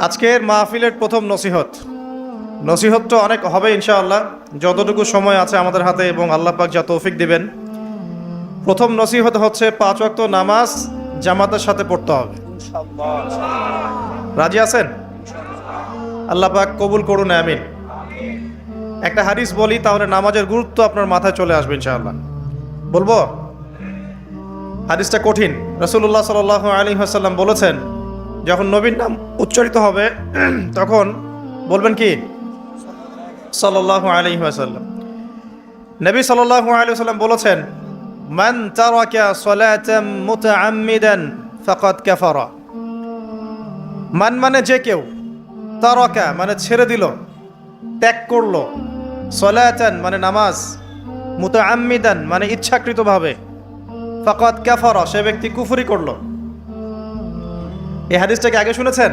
আজকের মাহফিলের প্রথম নসিহত তো অনেক হবে ইনশাআল্লাহ, যতটুকু সময় আছে আমাদের হাতে এবং আল্লাহ পাক যা তৌফিক দিবেন। প্রথম নসিহত হচ্ছে 5 ওয়াক্ত নামাজ জামাতের সাথে পড়তে হবে। রাজি আছেন? আল্লাহ পাক কবুল করুন, আমিন। একটা হাদিস বলি, তাহলে নামাজের গুরুত্ব আপনার মাথায় চলে আসবে ইনশাআল্লাহ। বলবো? হাদিসটা কঠিন। রাসূলুল্লাহ সাল্লাল্লাহু আলাইহি ওয়াসাল্লাম বলেছেন, যখন নবীর নাম উচ্চারিত হবে তখন বলবেন কি? সাল্লাল্লাহু আলাইহি ওয়াসাল্লাম। নবী সাল্লাল্লাহু আলাইহি ওয়াসাল্লাম বলেছেন, মান তারাকা সালাতাম মুতাআম্মিদান ফাকাদ কাফারা। মান মানে যে কেউ, তারাকা মানে ছেড়ে দিল, ত্যাগ করলো, সালাতান মানে নামাজ, মুতাআম্মিদান মানে ইচ্ছাকৃতভাবে, ফাকাদ কাফারা সে ব্যক্তি কুফরি করলো। এই হাদিসটাকে আগে শুনেছেন?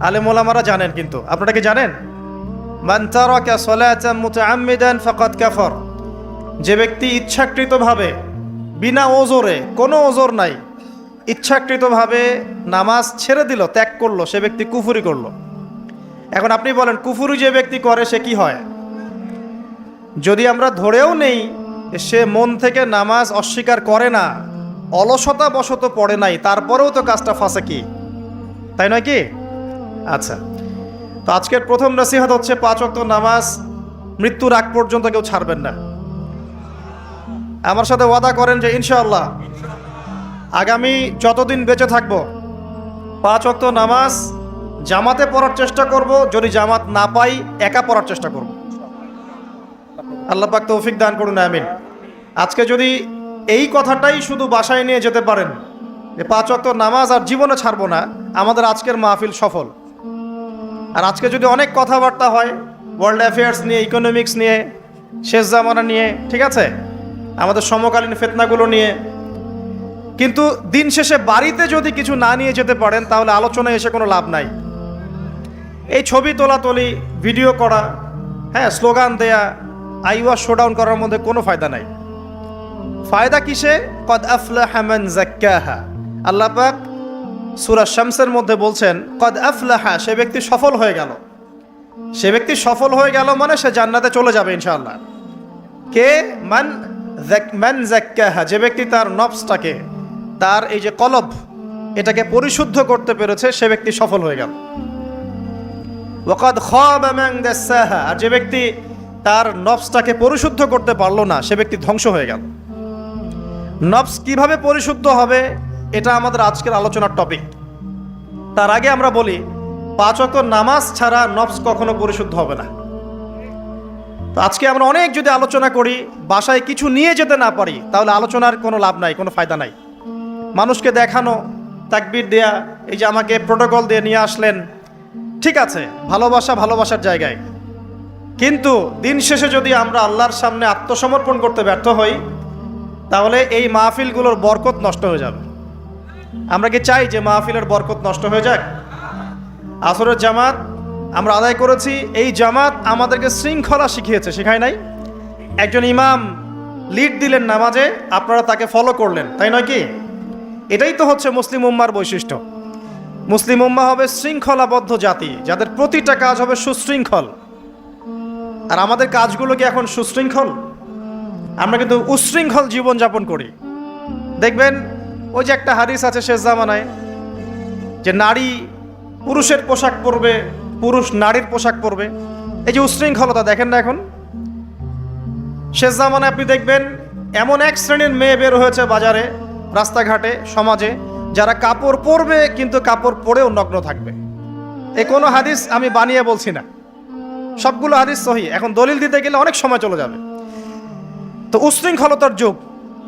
আলেম ওলামারা জানেন, কিন্তু আপনারা কি জানেন? মান তারাকা সালাতান মুতাআম্মিদান ফাকাদ কাফার, যে ব্যক্তি ইচ্ছাকৃতভাবে, বিনা ওজরে, কোনো ওজর নাই, ইচ্ছাকৃতভাবে নামাজ ছেড়ে দিল, ত্যাগ করলো, সে ব্যক্তি কুফরি করলো। এখন আপনি বলেন, কুফরি যে ব্যক্তি করে সে কি হয়? যদি আমরা ধরেও নেই সে মন থেকে নামাজ অস্বীকার করে না, অলসতা বশত পড়ে নাই, তারপরেও তো কাজটা ফাঁসেকি, তাই নয় কি? আচ্ছা, তো আজকের প্রথম নসিহত হচ্ছে 5 ওয়াক্ত নামাজ মৃত্যুর আগ পর্যন্ত কেউ ছাড়বেন না। আমার সাথে ওয়াদা করেন যে ইনশাআল্লাহ আগামী যতদিন বেঁচে থাকবো 5 ওয়াক্ত নামাজ জামাতে পড়ার চেষ্টা করব, যদি জামাত না পাই একা পড়ার চেষ্টা করব। আল্লাহ পাক তৌফিক দান করুন, আমিন। আজকে যদি এই কথাটাই শুধু বাসায় নিয়ে যেতে পারেন যে 5 ওয়াক্ত নামাজ আর জীবনে ছাড়বো না, আমাদের আজকের মাহফিল সফল। আর আজকে যদি অনেক কথাবার্তা হয় ওয়ার্ল্ড অ্যাফেয়ার্স নিয়ে, ইকোনমিক্স নিয়ে, শেষ জামানা নিয়ে, ঠিক আছে, আমাদের সমকালীন ফিতনাগুলো নিয়ে, কিন্তু দিন শেষে বাড়িতে যদি কিছু না নিয়ে যেতে পারেন তাহলে আলোচনায় এসে কোনো লাভ নাই। এই ছবি তোলাতুলি, ভিডিও করা, হ্যাঁ, স্লোগান দেয়া, আইওয়া শোডাউন করার মধ্যে কোনো ফায়দা নাই। ফায়দা কিসে? কদ আফলাহা মান যাক্কাহা। আল্লাহ পাক সূরা শামসের মধ্যে বলছেন, কদ আফলাহা, সে ব্যক্তি সফল হয়ে গেল। সে ব্যক্তি সফল হয়ে গেল মানে সে জান্নাতে চলে যাবে ইনশাআল্লাহ। কে? মান যাক্কাহা, যে ব্যক্তি তার নফসটাকে, তার এই যে কলব, এটাকে পরিশুদ্ধ করতে পেরেছে, সে ব্যক্তি সফল হয়ে গেল। ওয়াকাদ খাবা মান দাসাহা, আর যে ব্যক্তি তার নফসটাকে পরিশুদ্ধ করতে পারলো না, সে ব্যক্তি ধ্বংস হয়ে গেল। নফস কিভাবে পরিশুদ্ধ হবে, এটা আমাদের আজকের আলোচনার টপিক। তার আগে আমরা বলি, 5 ওয়াক্ত নামাজ ছাড়া নফস কখনো পরিশুদ্ধ হবে না। তো আজকে আমরা অনেক যদি আলোচনা করি, বাসায় কিছু নিয়ে যেতে না পারি, তাহলে আলোচনার কোনো লাভ নাই, কোনো ফায়দা নাই। মানুষকে দেখানো, তাকবীর দেয়া, এই যে আমাকে প্রোটোকল দিয়ে নিয়ে আসলেন, ঠিক আছে, ভালোবাসা ভালোবাসার জায়গায়, কিন্তু দিন শেষে যদি আমরা আল্লাহর সামনে আত্মসমর্পণ করতে ব্যর্থ হই, তাহলে এই মাহফিলগুলোর বরকত নষ্ট হয়ে যাবে। আমরা কি চাই যে মাহফিলের বরকত নষ্ট হয়ে যাক? আসরের জামাত আমরা আদায় করেছি, এই জামাত আমাদেরকে শৃঙ্খলা শিখিয়েছে, শেখায় নাই? একজন ইমাম লিড দিলেন নামাজে, আপনারা তাকে ফলো করলেন, তাই নয় কি? এটাই তো হচ্ছে মুসলিম উম্মার বৈশিষ্ট্য। মুসলিম উম্মা হবে শৃঙ্খলাবদ্ধ জাতি, যাদের প্রতিটা কাজ হবে সুশৃঙ্খল। আর আমাদের কাজগুলো কি এখন সুশৃঙ্খল? আমরা কিন্তু উশৃঙ্খল জীবনযাপন করি। দেখবেন ওই যে একটা হাদিস আছে শেষ জামানায়, যে নারী পুরুষের পোশাক পরবে, পুরুষ নারীর পোশাক পরবে। এই যে উশৃঙ্খলতা, দেখেন না এখন শেষ জামানায় আপনি দেখবেন এমন এক শ্রেণীর মেয়ে বের হয়েছে বাজারে, রাস্তাঘাটে, সমাজে, যারা কাপড় পরবে কিন্তু কাপড় পরেও নগ্ন থাকবে। এই কোনো হাদিস আমি বানিয়ে বলছি না, সবগুলো হাদিস সহি। এখন দলিল দিতে গেলে অনেক সময় চলে যাবে। তো উশৃঙ্খলতার যুগ,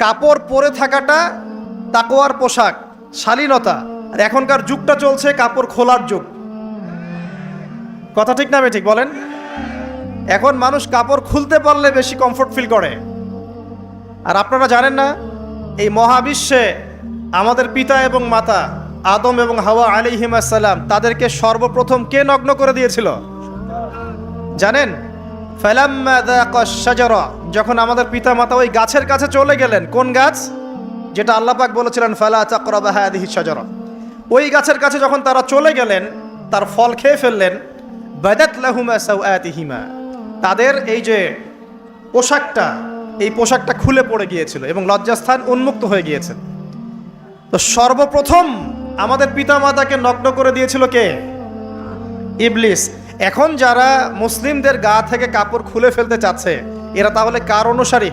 কাপড় পরে থাকাটা তাকওয়ার পোশাক, শালীনতা। আর এখনকার যুগটা চলছে কাপড় খোলার যুগ। কথা ঠিক না? ঠিক বলেন। এখন মানুষ কাপড় খুলতে পারলে বেশি কমফোর্ট ফিল করে। আর আপনারা জানেন না, এই মহাবিশ্বে আমাদের পিতা এবং মাতা আদম এবং হাওয়া আলাইহিমুস সালাম, তাদেরকে সর্বপ্রথম কে নগ্ন করে দিয়েছিল জানেন? ফালাম্মা যাকাশ শাজারা, যখন আমাদের পিতা মাতা ওই গাছের কাছে চলে গেলেন। কোন গাছ? যেটা আল্লাহ পাক বলেছিলেন ফালা তাকরাবা হাদিহি শাজারা। ওই গাছের কাছে যখন তারা চলে গেলেন, তার ফল খেয়ে ফেললেন, বাদাত লাহুমা সাওআতিহিমা, তাদের এই যে পোশাকটা, এই পোশাকটা খুলে পড়ে গিয়েছিল এবং লজ্জাস্থান উন্মুক্ত হয়ে গিয়েছে। তো সর্বপ্রথম আমাদের পিতামাতাকে নগ্ন করে দিয়েছিল কে? ইবলিস। এখন যারা মুসলিমদের গা থেকে কাপড় খুলে ফেলতে চাচ্ছে, এরা তাহলে কার অনুসারী?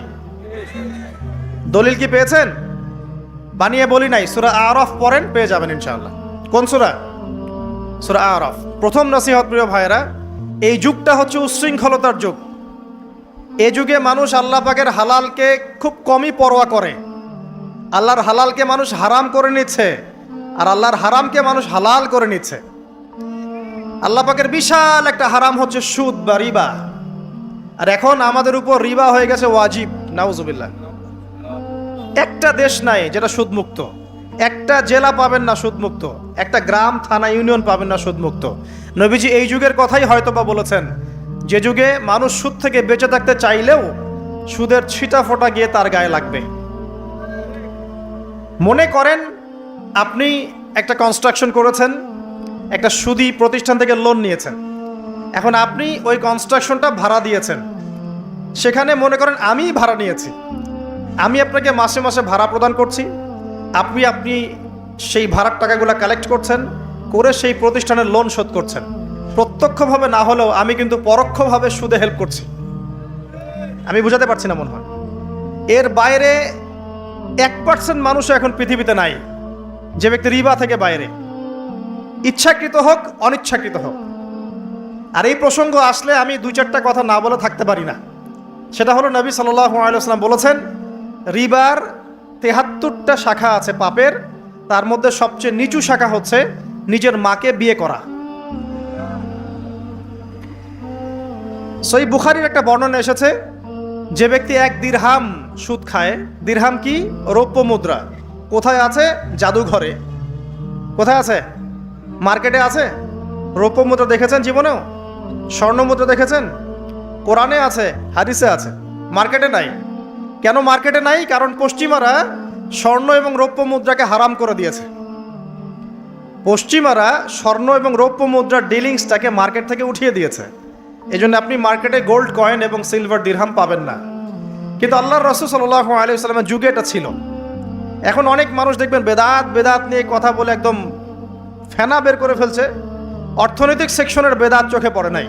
দলিল কি পেয়েছেন? বানিয়ে বলি নাই, সূরা আরাফ পড়েন, পেয়ে যাবেন ইনশাআল্লাহ। কোন সূরা? সূরা আরাফ। প্রথম নসিহত প্রিয় ভাইরা, এই যুগটা হচ্ছে উচ্ছৃঙ্খলতার যুগ। এই যুগে মানুষ আল্লাহ পাকের হালালকে খুব কমই পরোয়া করে। আল্লাহর হালালকে মানুষ হারাম করে নিচ্ছে, আর আল্লাহর হারামকে মানুষ হালাল করে নিচ্ছে। আল্লাহ পাকের বিশাল একটা হারাম হচ্ছে সুদ বা রিবা, আর এখন আমাদের উপর রিবা হয়ে গেছে ওয়াজিব। নাউজুবিল্লাহ। একটা দেশ নাই যেটা সুদমুক্ত, একটা জেলা পাবেন না সুদমুক্ত, একটা গ্রাম, থানা, ইউনিয়ন পাবেন না সুদমুক্ত। নবীজি এই যুগের কথাই হয়তোবা বলেছেন, যে যুগে মানুষ সুদ থেকে বেঁচে থাকতে চাইলেও সুদের ছিটা ফোঁটা গিয়ে তার গায়ে লাগবে। মনে করেন আপনি একটা কনস্ট্রাকশন করেছেন, একটা সুদি প্রতিষ্ঠান থেকে লোন নিয়েছেন, এখন আপনি ওই কনস্ট্রাকশনটা ভাড়া দিয়েছেন। সেখানে মনে করেন আমি ভাড়া নিয়েছি, আমি আপনাকে মাসে মাসে ভাড়া প্রদান করছি, আপনি সেই ভাড়ার টাকাগুলো কালেক্ট করছেন, করে সেই প্রতিষ্ঠানের লোন শোধ করছেন। প্রত্যক্ষভাবে না হলেও আমি কিন্তু পরোক্ষভাবে সুদে হেল্প করছি। আমি বুঝাতে পারছি না মনে হয়। এর বাইরে 1% মানুষও এখন পৃথিবীতে নাই যে ব্যক্তি রিবা থেকে বাইরে, ইচ্ছাকৃত হোক অনিচ্ছাকৃত হোক। আর এই প্রসঙ্গ আসলে আমি 2-4টা কথা না বলে থাকতে পারি না। সেটা হলো, নবী সাল্লাল্লাহু আলাইহি ওয়াসাল্লাম বলেছেন, রিবার 73টা শাখা আছে পাপের, তার মধ্যে সবচেয়ে নিচু শাখা হচ্ছে নিজের মাকে বিয়ে করা। সহিহ বুখারীর একটা বর্ণনা এসেছে, যে ব্যক্তি 1 দিরহাম সুদ খায়, দিরহাম কি? রৌপ্য মুদ্রা। কোথায় আছে? জাদুঘরে। কোথায় আছে? মার্কেটে আছে। রৌপ্য মুদ্রা দেখেছেন জীবনেও? স্বর্ণ মুদ্রা দেখেছেন? কোরআনে আছে, হাদিসে আছে, মার্কেটে নাই। কেন মার্কেটে নাই? কারণ পশ্চিমারা স্বর্ণ এবং রৌপ্য মুদ্রাকে হারাম করে দিয়েছে। পশ্চিমারা স্বর্ণ এবং রৌপ্য মুদ্রার ডিলিংসটাকে মার্কেট থেকে উঠিয়ে দিয়েছে। এই জন্য আপনি মার্কেটে গোল্ড কয়েন এবং সিলভার দিরহাম পাবেন না। কিন্তু আল্লাহর রাসূল সাল্লাল্লাহু আলাইহি ওয়াসাল্লামের যুগে এটা ছিল। এখন অনেক মানুষ দেখবেন বেদাত নিয়ে কথা বলে একদম ফেনা বের করে ফেলছে। অর্থনৈতিক সেকশনের বেদাত চোখে পড়ে নাই।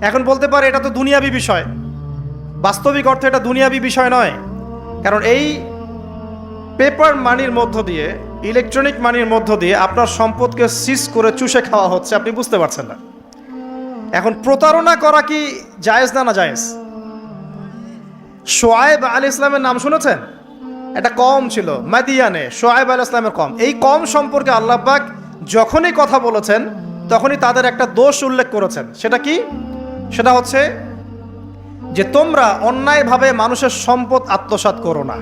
এখন বলতে পারে এটা তো দুনিয়াবি বিষয়। বাস্তবিক অর্থে এটা দুনিয়াবি বিষয় নয়। কারণ এই পেপার মানির মধ্য দিয়ে, ইলেকট্রনিক মানির মধ্য দিয়ে আপনার সম্পদকে সিজ করে চুষে খাওয়া হচ্ছে, আপনি বুঝতে পারছেন না। এখন প্রতারণা করা কি জায়েজ না জায়েজ? শোয়েব আলাইহিস সালামের নাম শুনেছেন? একটা কম ছিল মাদিয়ানে, শোয়েব আলাইহিস সালামের কম। এই কম সম্পর্কে আল্লাহ পাক যখনই কথা বলেছেন তখনই তাদের একটা দোষ উল্লেখ করেছেন। সেটা কি? সেটা হচ্ছে যে তোমরা অন্যায়ভাবে মানুষের সম্পদ আত্মসাৎ করো না।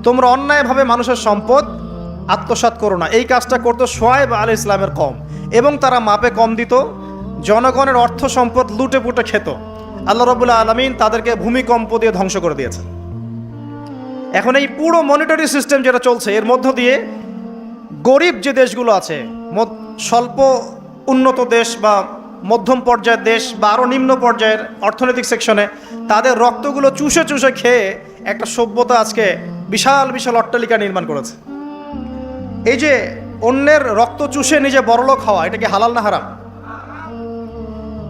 তোমরা অন্যায়ভাবে মানুষের সম্পদ আত্মসাৎ করো না। এই কাজটা করতো শোয়েব আলাইহিস সালামের কম, এবং তারা মাপে কম দিত, জনগণের অর্থ সম্পদ লুটে পুটে খেত। আল্লাহ রাব্বুল আলামিন তাদেরকে ভূমিকম্প দিয়ে ধ্বংস করে দিয়েছেন। এখন এই পুরো মনিটারি সিস্টেম যেটা চলছে, এর মধ্য দিয়ে গরিব যে দেশগুলো আছে, স্বল্প উন্নত দেশ বা মধ্যম পর্যায়ের দেশ বা আরও নিম্ন পর্যায়ের অর্থনৈতিক সেকশনে, তাদের রক্তগুলো চুষে চুষে খেয়ে একটা সভ্যতা আজকে বিশাল বিশাল অট্টালিকা নির্মাণ করেছে। এই যে অন্যের রক্ত চুষে নিজে বড়লোক হওয়া, এটা কি হালাল না হারাম?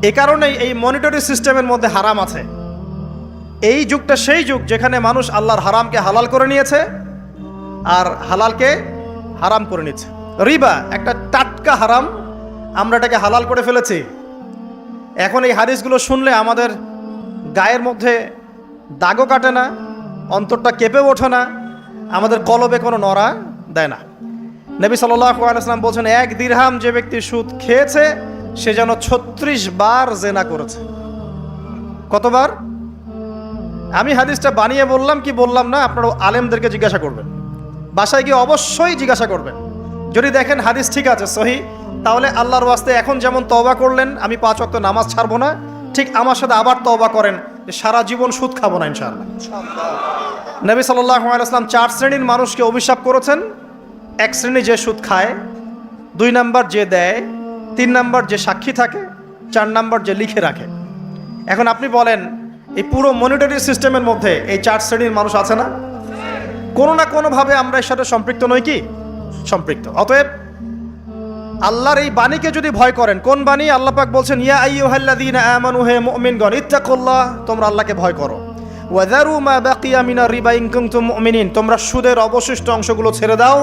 এ কারণেই এই মনিটারি সিস্টেমের মধ্যে হারাম আছে। এই যুগটা সেই যুগ যেখানে মানুষ আল্লাহর হারামকে হালাল করে নিয়েছে আর হালালকে হারাম করে নিচ্ছে। রিবা একটা টাটকা হারাম, আমরা এটাকে হালাল করে ফেলেছি। এখন এই হাদিসগুলো শুনলে আমাদের গায়ের মধ্যে দাগও কাটে না, অন্তরটা কেঁপে ওঠে না, আমাদের কলবে কোনো নড়া দেয় না। নবী সাল্লাল্লাহু আলাইহি ওয়াসাল্লাম বলছেন, 1 দিরহাম যে ব্যক্তি সুদ খেয়েছে সে যেন 36 বার জেনা করেছে। কতবার? আমি হাদিসটা বানিয়ে বললাম কি বললাম না, আপনারা আলেমদেরকে জিজ্ঞাসা করবেন, বাসায় গিয়ে অবশ্যই জিজ্ঞাসা করবেন। যদি দেখেন হাদিস ঠিক আছে, সহি, তাহলে আল্লাহর ওয়াস্তে এখন যেমন তওবা করলেন আমি 5 ওয়াক্ত নামাজ ছাড়বো না, ঠিক আমার সাথে আবার তওবা করেন যে সারা জীবন সুদ খাবো না ইনশাআল্লাহ। নবী সাল্লাল্লাহু আলাইহি ওয়াসাল্লাম 4 শ্রেণীর মানুষকে অভিশাপ করেছেন। 1 শ্রেণী যে সুদ খায়, 2 নাম্বার যে দেয়, 3 নাম্বার যে সাক্ষী থাকে, 4 নাম্বার যে লিখে রাখে। এখন আপনি বলেন এই পুরো মনিটরি সিস্টেমের মধ্যে এই 4 শ্রেণীর মানুষ আছে না? কোনো না কোনোভাবে আমরা এর সাথে সম্পৃক্ত নই কি? সম্পৃক্ত। অতএব আল্লাহর এই বাণীকে যদি ভয় করেন, কোন বাণী? আল্লাহ পাক বলছেন ইয়া আইয়ুহাল্লাযীনা আমানু, হে মুমিনগণ, ইত্তাকুল্লাহ, তোমরা আল্লাহকে ভয় করো। ওয়াযারু মা বাকিয়া মিনার রিবা ইন কুনতুম মুমিনিন, তোমরা সুদের অবশিষ্ট অংশগুলো ছেড়ে দাও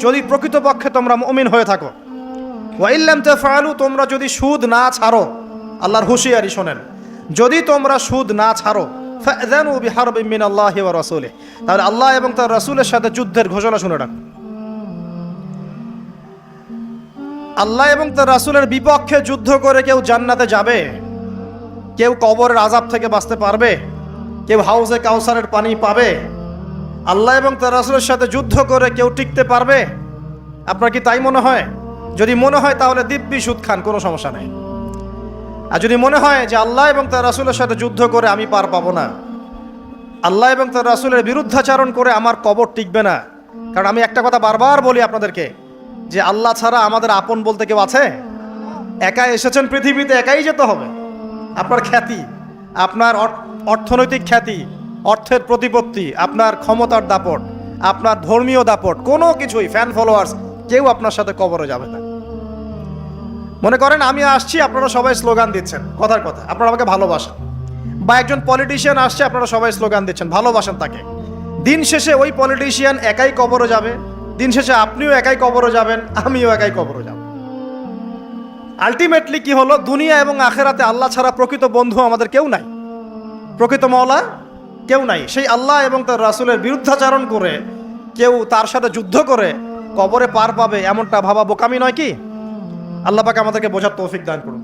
যদি প্রকৃতপক্ষে তোমরা মুমিন হয়ে থাকো। ওয়া ইল্লাম তাফআলু, তোমরা যদি সুদ না ছাড়ো, আল্লাহর হুঁশিয়ারি শোনেন, যদি তোমরা সুদ না ছাড়ো, ফাযানু বিহারবিন মিনাল্লাহি ওয়া রাসূলিহি, তাহলে আল্লাহ এবং তার রাসূলের সাথে যুদ্ধের ঘোষণা শুনে রাখো। আল্লাহ এবং তার রাসূলের বিপক্ষে যুদ্ধ করে কেউ জান্নাতে যাবে? কেউ কবরের আযাব থেকে বাঁচতে পারবে? কেউ হাউজে কাউসারের পানি পাবে? আল্লাহ এবং তার রাসূলের সাথে যুদ্ধ করে কেউ টিকতে পারবে? আপনার কি তাই মনে হয়? যদি মনে হয় তাহলে দিব্যি সুদ খান, কোনো সমস্যা নেই। আর যদি মনে হয় যে আল্লাহ এবং তার রাসূলের সাথে যুদ্ধ করে আমি পার পাবো না, আল্লাহ এবং তার রাসূলের বিরুদ্ধাচারণ করে আমার কবর টিকবে না, কারণ আমি একটা কথা বারবার বলি আপনাদেরকে যে আল্লাহ ছাড়া আমাদের আপন বলতে কেউ আছে? একা এসেছেন পৃথিবীতে, একাই যেতে হবে। আপনার খ্যাতি, আপনার অর্থনৈতিক খ্যাতি, অর্থের প্রতিপত্তি, আপনার ক্ষমতার দাপট, আপনার ধর্মীয় দাপট, কোনো কিছুই, ফ্যান ফলোয়ার্স, কেউ আপনার সাথে কবরে যাবে না। মনে করেন আমি আসছি, আপনারা সবাই স্লোগান দিচ্ছেন, কথার কথা, আপনারা আমাকে ভালোবাসেন, বা একজন পলিটিশিয়ান আসছে, আপনারা সবাই স্লোগান দিচ্ছেন, ভালোবাসেন তাকে। দিন শেষে ওই পলিটিশিয়ান একাই কবরে যাবে, দিন শেষে আপনিও একাই কবরে যাবেন, আমিও একাই কবরে যাব। আলটিমেটলি কি হলো? দুনিয়া এবং আখেরাতে আল্লাহ ছাড়া প্রকৃত বন্ধু আমাদের কেউ নাই, প্রকৃত মওলা কেউ নাই। সেই আল্লাহ এবং তার রাসূলের বিরুদ্ধাচারণ করে কেউ তার সাথে যুদ্ধ করে কবরে পার পাবে, এমনটা ভাবা বোকামি নয় কি? আল্লাহ পাক আমাদেরকে বোঝার তৌফিক দান করুন।